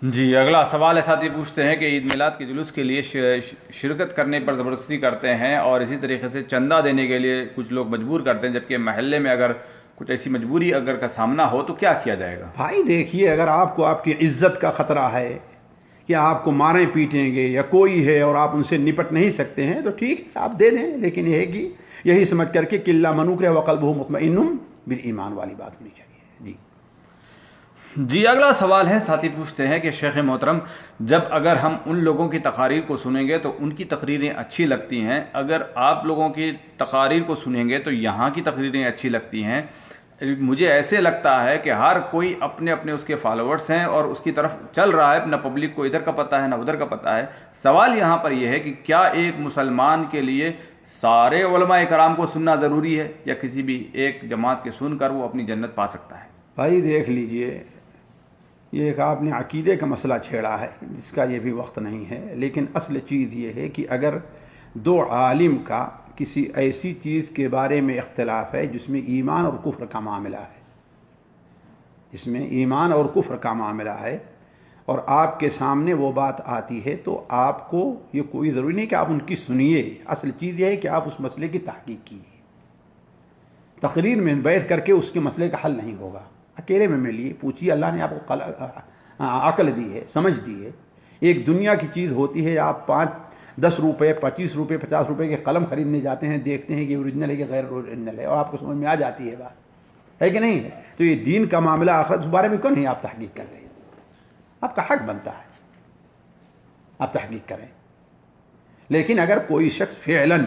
جی اگلا سوال ہے، ساتھی پوچھتے ہیں کہ عید میلاد کے جلوس کے لیے شرکت کرنے پر زبردستی کرتے ہیں اور اسی طریقے سے چندہ دینے کے لیے کچھ لوگ مجبور کرتے ہیں، جبکہ محلے میں اگر کچھ ایسی مجبوری اگر کا سامنا ہو تو کیا کیا جائے گا؟ بھائی دیکھیے، اگر آپ کو آپ کی عزت کا خطرہ ہے کہ آپ کو ماریں پیٹیں گے یا کوئی ہے اور آپ ان سے نپٹ نہیں سکتے ہیں تو ٹھیک ہے، آپ دے دیں. لیکن یہ ہے کہ یہی سمجھ کر کے قلّہ منوکر وقلبہ مطمئن بالایمان والی بات ہونی چاہیے. جی اگلا سوال ہے، ساتھی پوچھتے ہیں کہ شیخ محترم، جب اگر ہم ان لوگوں کی تقاریر کو سنیں گے تو ان کی تقریریں اچھی لگتی ہیں، اگر آپ لوگوں کی تقاریر کو سنیں گے تو یہاں کی تقریریں اچھی لگتی ہیں. مجھے ایسے لگتا ہے کہ ہر کوئی اپنے اپنے اس کے فالوورز ہیں اور اس کی طرف چل رہا ہے، نہ پبلک کو ادھر کا پتہ ہے نہ ادھر کا پتہ ہے. سوال یہاں پر یہ ہے کہ کیا ایک مسلمان کے لیے سارے علماء کرام کو سننا ضروری ہے یا کسی بھی ایک جماعت کے سن کر وہ اپنی جنت پا سکتا ہے؟ بھائی دیکھ لیجئے، یہ ایک آپ نے عقیدے کا مسئلہ چھیڑا ہے جس کا یہ بھی وقت نہیں ہے. لیکن اصل چیز یہ ہے کہ اگر دو عالم کا کسی ایسی چیز کے بارے میں اختلاف ہے جس میں ایمان اور کفر کا معاملہ ہے، جس میں ایمان اور کفر کا معاملہ ہے، اور آپ کے سامنے وہ بات آتی ہے تو آپ کو یہ کوئی ضروری نہیں کہ آپ ان کی سنیے. اصل چیز یہ ہے کہ آپ اس مسئلے کی تحقیق کیجیے. تقریر میں بیٹھ کر کے اس کے مسئلے کا حل نہیں ہوگا. اکیلے میں ملیے، پوچھیے. اللہ نے آپ کو عقل دی ہے، سمجھ دی ہے. ایک دنیا کی چیز ہوتی ہے، آپ 5-10 روپے 25 روپے 50 روپے کے قلم خریدنے جاتے ہیں، دیکھتے ہیں کہ اوریجنل ہے کہ غیر اوریجنل ہے، اور آپ کو سمجھ میں آ جاتی ہے بات، ہے کہ نہیں ہے؟ تو یہ دین کا معاملہ آخرت، اس بارے میں کیوں نہیں آپ تحقیق کرتے؟ آپ کا حق بنتا ہے آپ تحقیق کریں. لیکن اگر کوئی شخص فعلاً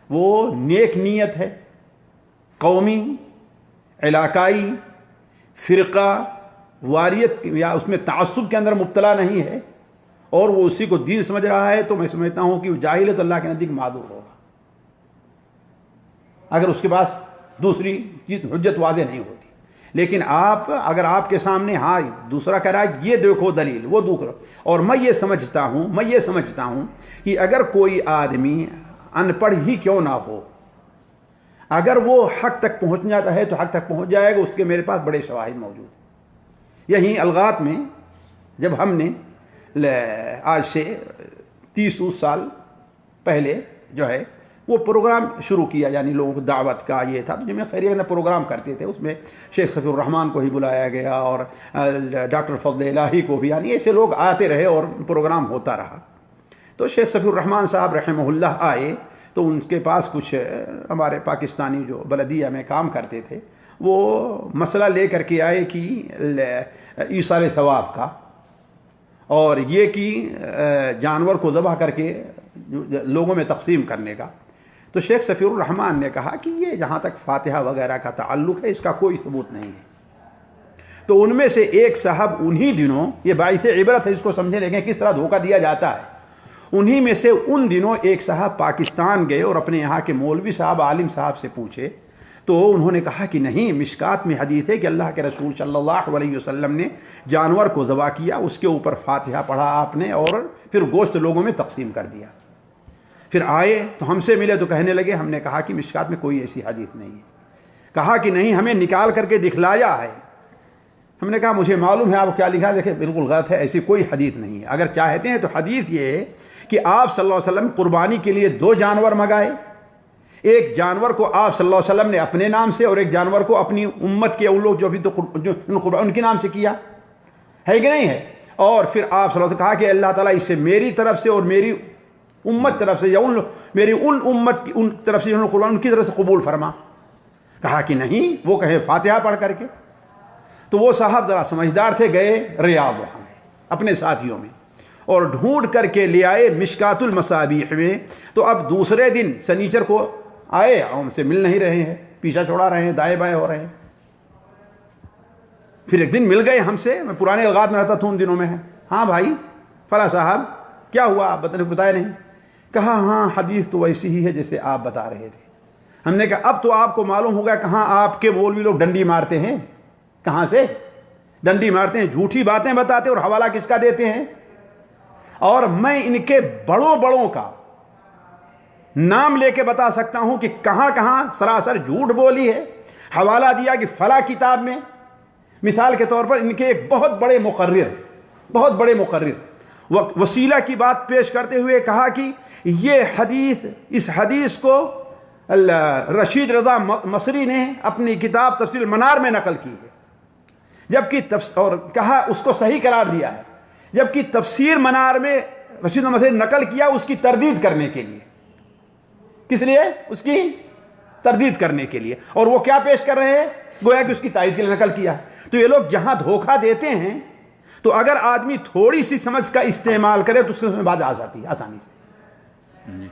وہ نیک نیت ہے، قومی، علاقائی، فرقہ واریت یا اس میں تعصب کے اندر مبتلا نہیں ہے اور وہ اسی کو دین سمجھ رہا ہے، تو میں سمجھتا ہوں کہ وہ جاہل ہے تو اللہ کے نزدیک معذور ہوگا، اگر اس کے پاس دوسری چیز حجت واضح نہیں ہوتی. لیکن اگر آپ کے سامنے ہاں دوسرا کہہ رہا ہے یہ دیکھو دلیل، وہ دوسرا، اور میں یہ سمجھتا ہوں کہ اگر کوئی آدمی ان پڑھ ہی کیوں نہ ہو، اگر وہ حق تک پہنچ جاتا ہے تو حق تک پہنچ جائے گا. اس کے میرے پاس بڑے شواہد موجود ہیں. یہیں الغات میں جب ہم نے آج سے 30 سال پہلے جو ہے وہ پروگرام شروع کیا، یعنی لوگوں کو دعوت کا یہ تھا، تو جب میں خیریت میں پروگرام کرتے تھے اس میں شیخ صفی الرحمان کو ہی بلایا گیا اور ڈاکٹر فضل الہی کو بھی، یعنی ایسے لوگ آتے رہے اور پروگرام ہوتا رہا. تو شیخ صفی الرحمان صاحب رحمہ اللہ آئے تو ان کے پاس کچھ ہمارے پاکستانی جو بلدیہ میں کام کرتے تھے وہ مسئلہ لے کر کے آئے کہ ایصال ثواب کا، اور یہ کہ جانور کو ذبح کر کے لوگوں میں تقسیم کرنے کا. تو شیخ صفی الرحمان نے کہا کہ یہ جہاں تک فاتحہ وغیرہ کا تعلق ہے اس کا کوئی ثبوت نہیں ہے. تو ان میں سے ایک صاحب انہی دنوں، یہ باعث عبرت ہے، اس کو سمجھے لیں کس طرح دھوکہ دیا جاتا ہے، انہی میں سے ان دنوں ایک صاحب پاکستان گئے اور اپنے یہاں کے مولوی صاحب عالم صاحب سے پوچھے تو انہوں نے کہا کہ نہیں، مشکات میں حدیث ہے کہ اللہ کے رسول صلی اللہ علیہ وسلم نے جانور کو ذبح کیا، اس کے اوپر فاتحہ پڑھا آپ نے اور پھر گوشت لوگوں میں تقسیم کر دیا. پھر آئے تو ہم سے ملے تو کہنے لگے، ہم نے کہا کہ مشکات میں کوئی ایسی حدیث نہیں ہے. کہا کہ نہیں، ہمیں نکال کر کے دکھلایا ہے. ہم نے کہا مجھے معلوم ہے آپ کیا لکھا ہے، دیکھیں بالکل غلط ہے، ایسی کوئی حدیث نہیں ہے. اگر چاہتے ہیں تو حدیث یہ ہے کہ آپ صلی اللہ علیہ وسلم قربانی کے لیے 2 جانور منگائے، ایک جانور کو آپ صلی اللہ علیہ وسلم نے اپنے نام سے اور ایک جانور کو اپنی امت کے ان لوگ جو ابھی تو ان کے نام سے کیا ہے کہ نہیں ہے. اور پھر آپ صلی اللہ علیہ وسلم کہا کہ اللہ تعالیٰ اسے میری طرف سے اور میری امت طرف سے یا میری ان امت کی ان طرف سے ان کی طرف سے قبول فرما. کہا کہ نہیں، وہ کہے فاتحہ پڑھ کر کے. تو وہ صاحب ذرا سمجھدار تھے، گئے ریاض وہاں اپنے ساتھیوں میں اور ڈھونڈ کر کے لے آئے مشکات المصابیح میں. تو اب دوسرے دن سنیچر کو آئے، ہم سے مل نہیں رہے ہیں، پیچھا چھوڑا رہے ہیں، دائیں بائیں ہو رہے ہیں. پھر ایک دن مل گئے ہم سے، میں پرانے الغات میں رہتا تھا ان دنوں میں ہے. ہاں بھائی فلاں صاحب کیا ہوا، آپ بتائے نہیں. کہا ہاں حدیث تو ویسی ہی ہے جیسے آپ بتا رہے تھے. ہم نے کہا اب تو آپ کو معلوم ہوگا کہاں آپ کے مولوی لوگ ڈنڈی مارتے ہیں، کہاں سے. ڈنڈی مارتے ہیں, جھوٹی باتیں بتاتے ہیں, اور حوالہ کس کا دیتے ہیں؟ اور میں ان کے بڑوں کا نام لے کے بتا سکتا ہوں کہ کہاں کہاں سراسر جھوٹ بولی ہے. حوالہ دیا کہ فلاں کتاب میں, مثال کے طور پر ان کے ایک بہت بڑے مقرر وسیلہ کی بات پیش کرتے ہوئے کہا کہ یہ حدیث, اس حدیث کو رشید رضا مصری نے اپنی کتاب تفسیر المنار میں نقل کی ہے, جبکہ اور کہا اس کو صحیح قرار دیا ہے, جبکہ تفسیر منار میں رشید رضا مصری نے نقل کیا اس کی تردید کرنے کے لیے. کس لیے؟ اس کی تردید کرنے کے لیے. اور وہ کیا پیش کر رہے ہیں؟ گویا کہ اس کی تائید کے لیے نقل کیا. تو یہ لوگ جہاں دھوکہ دیتے ہیں تو اگر آدمی تھوڑی سی سمجھ کا استعمال کرے تو اس کے بات آ جاتی ہے آسانی سے.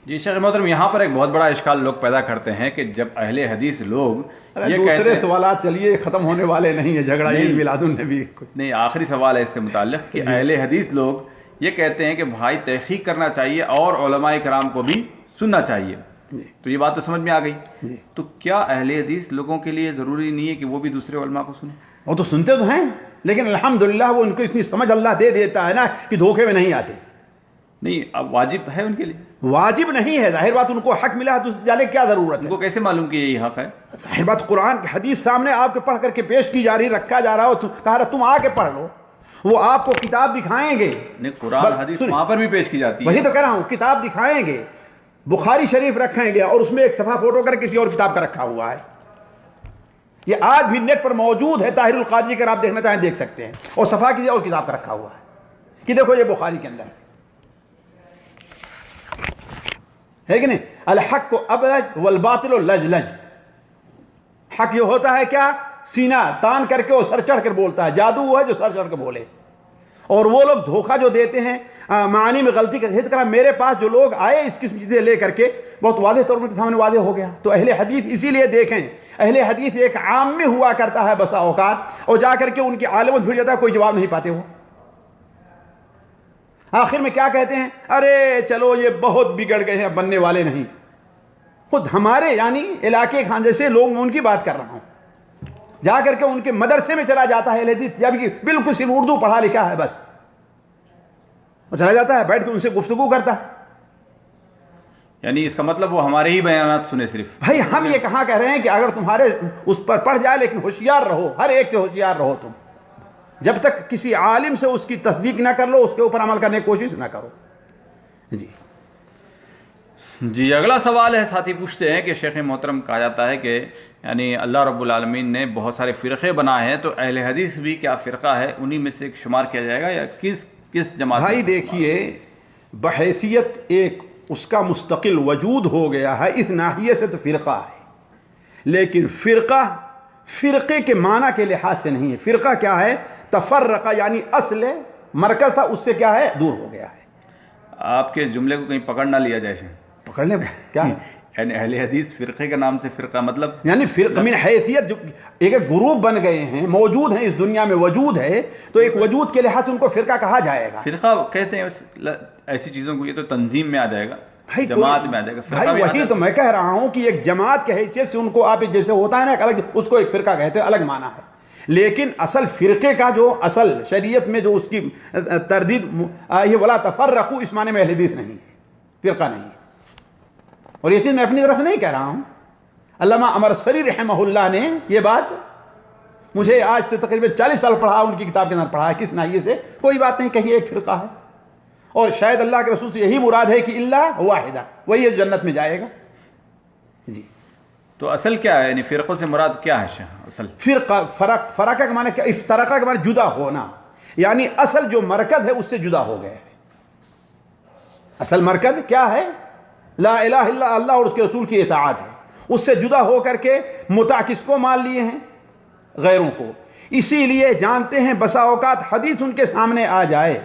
جی شیخ محترم, یہاں پر ایک بہت بڑا اشکال لوگ پیدا کرتے ہیں کہ جب اہل حدیث لوگ دوسرے سوالات چلیے ختم ہونے والے نہیں ہیں, جھگڑا عید میلاد النبی. نہیں, آخری سوال ہے اس سے متعلق کہ اہل حدیث لوگ یہ کہتے ہیں کہ بھائی تحقیق کرنا چاہیے اور علماء کرام کو بھی سننا چاہیے. تو یہ بات تو سمجھ میں آ گئی. تو کیا اہل حدیث لوگوں کے لیے ضروری نہیں ہے کہ وہ بھی دوسرے علماء کو سنیں؟ وہ تو سنتے تو ہیں, لیکن الحمدللہ وہ ان کو اتنی سمجھ اللہ دے دیتا ہے نا کہ دھوکے میں نہیں آتے. نہیں, اب واجب ہے ان کے لیے؟ واجب نہیں ہے, ظاہر بات ان کو حق ملا ہے تو جانے کیا ضرورت ہے. ان کو کیسے معلوم کہ یہی حق ہے؟ ظاہر بات قرآن کی حدیث سامنے آپ کے پڑھ کر کے پیش کی جا رہی, رکھا جا رہا ہو, کہا رہا تم آ کے پڑھ لو, وہ آپ کو کتاب دکھائیں گے. نہیں, قرآن حدیث وہاں پر بھی پیش کی جاتی ہے. وہی تو کہہ رہا ہوں, کتاب دکھائیں گے, بخاری شریف رکھیں گے اور اس میں ایک صفحہ فوٹو کر کسی اور کتاب کا رکھا ہوا ہے. یہ آج بھی نیٹ پر موجود ہے, طاہر القادری اگر آپ دیکھنا چاہیں دیکھ سکتے ہیں, اور صفحہ کسی اور کتاب کا رکھا ہوا ہے کہ دیکھو یہ بخاری کے اندر ہے کہ نہیں. الحق کو ابلج والباطل لجلج. حق جو ہوتا ہے کیا, سینہ تان کر کے وہ سر چڑھ کر بولتا ہے, جادو وہ ہے جو سر چڑھ کر بولے. اور وہ لوگ دھوکہ جو دیتے ہیں, معانی میں غلطی کرتے. میرے پاس جو لوگ آئے اس قسم کی چیزیں لے کر کے بہت واضح طور پر سامنے واضح ہو گیا. تو اہل حدیث اسی لیے دیکھیں, اہل حدیث ایک عام میں ہوا کرتا ہے بسا اوقات, اور جا کر کے ان کے عالم بھیڑ جاتا ہے, کوئی جواب نہیں پاتے. وہ آخر میں کیا کہتے ہیں, ارے چلو یہ بہت بگڑ گئے ہیں, بننے والے نہیں. خود ہمارے یعنی علاقے خان جیسے لوگ, میں ان کی بات کر رہا ہوں, جا کر کے ان کے مدرسے میں چلا جاتا ہے حدیث, جبکہ بالکل صرف اردو پڑھا لکھا ہے بس, وہ چلا جاتا ہے, بیٹھ کے ان سے گفتگو کرتا ہے. یعنی اس کا مطلب وہ ہمارے ہی بیانات سنے صرف. بھائی ہم یہ کہاں کہہ رہے ہیں کہ اگر تمہارے اس پر پڑھ جائے, لیکن ہوشیار رہو, ہر ایک سے ہوشیار رہو. تم جب تک کسی عالم سے اس کی تصدیق نہ کر لو, اس کے اوپر عمل کرنے کی کوشش نہ کرو. جی اگلا سوال ہے, ساتھی پوچھتے ہیں کہ شیخ محترم, کہا جاتا ہے کہ یعنی اللہ رب العالمین نے بہت سارے فرقے بنائے ہیں, تو اہل حدیث بھی کیا فرقہ ہے, انہی میں سے ایک شمار کیا جائے گا یا کس جماعت؟ بھائی دیکھیے, بحیثیت ایک اس کا مستقل وجود ہو گیا ہے, اس ناحیے سے تو فرقہ ہے, لیکن فرقے کے معنی کے لحاظ سے نہیں ہے. فرقہ کیا ہے, تفرقہ یعنی اصل مرکز تھا اس سے کیا ہے, دور ہو گیا ہے. آپ کے جملے کو کہیں پکڑ نہ لیا جائے. پکڑ لیں کیا یعنی اہل حدیث فرقے کے نام سے فرقہ, مطلب یعنی فرقہ من حیثیت جو ایک گروپ بن گئے ہیں, موجود ہیں, اس دنیا میں وجود ہے, تو ایک وجود کے لحاظ سے ان کو فرقہ کہا جائے گا. فرقہ کہتے ہیں ایسی چیزوں کو, یہ تو تنظیم میں آ جائے گا, جماعت میں آ جائے گا. بھائی وہی تو میں کہہ رہا ہوں کہ ایک جماعت کی حیثیت سے ان کو آپ جیسے ہوتا ہے نا ایک الگ, اس کو ایک فرقہ کہتے ہیں, الگ معنی ہے. لیکن اصل فرقے کا جو اصل شریعت میں جو اس کی تردید, یہ ولا تفرقوا, اس معنی میں اہل حدیث نہیں ہے, فرقہ نہیں ہے. اور یہ چیز میں اپنی طرف نہیں کہہ رہا ہوں, علامہ امرسری رحمہ اللہ نے یہ بات مجھے آج سے تقریباً 40 سال پڑھا, ان کی کتاب کے اندر پڑھا ہے, کس ناحیے سے کوئی بات نہیں کہی ایک فرقہ ہے, اور شاید اللہ کے رسول سے یہی مراد ہے کہ اللہ واحدہ, وہی جنت میں جائے گا. جی تو اصل کیا ہے, یعنی فرقوں سے مراد کیا ہے اصل؟ فرقہ فرقہ کا معنی کیا, افترقہ کا معنی جدا ہونا, یعنی اصل جو مرکز ہے اس سے جدا ہو گئے. اصل مرکز کیا ہے, لا الہ الا اللہ اور اس کے رسول کی اطاعت ہے, اس سے جدا ہو کر کے کس کو مان لیے ہیں, غیروں کو. اسی لیے جانتے ہیں بسا اوقات حدیث ان کے سامنے آ جائے,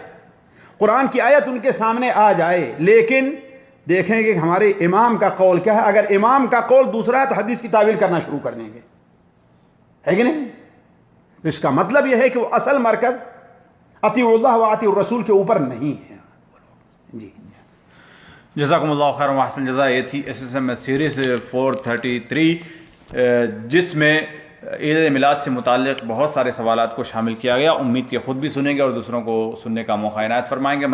قرآن کی آیت ان کے سامنے آ جائے, لیکن دیکھیں گے کہ ہمارے امام کا قول کیا ہے. اگر امام کا قول دوسرا ہے تو حدیث کی تعویل کرنا شروع کر دیں گے, ہے کہ نہیں. اس کا مطلب یہ ہے کہ وہ اصل مرکز اطیعوا اللہ و اطیعوا الرسول کے اوپر نہیں ہے. جی جزاکم اللہ خیر و احسن جزا. یہ تھی SSM سیریز 433 جس میں عید میلاد سے متعلق بہت سارے سوالات کو شامل کیا گیا. امید کہ خود بھی سنیں گے اور دوسروں کو سننے کا موقع عنایت فرمائیں گے.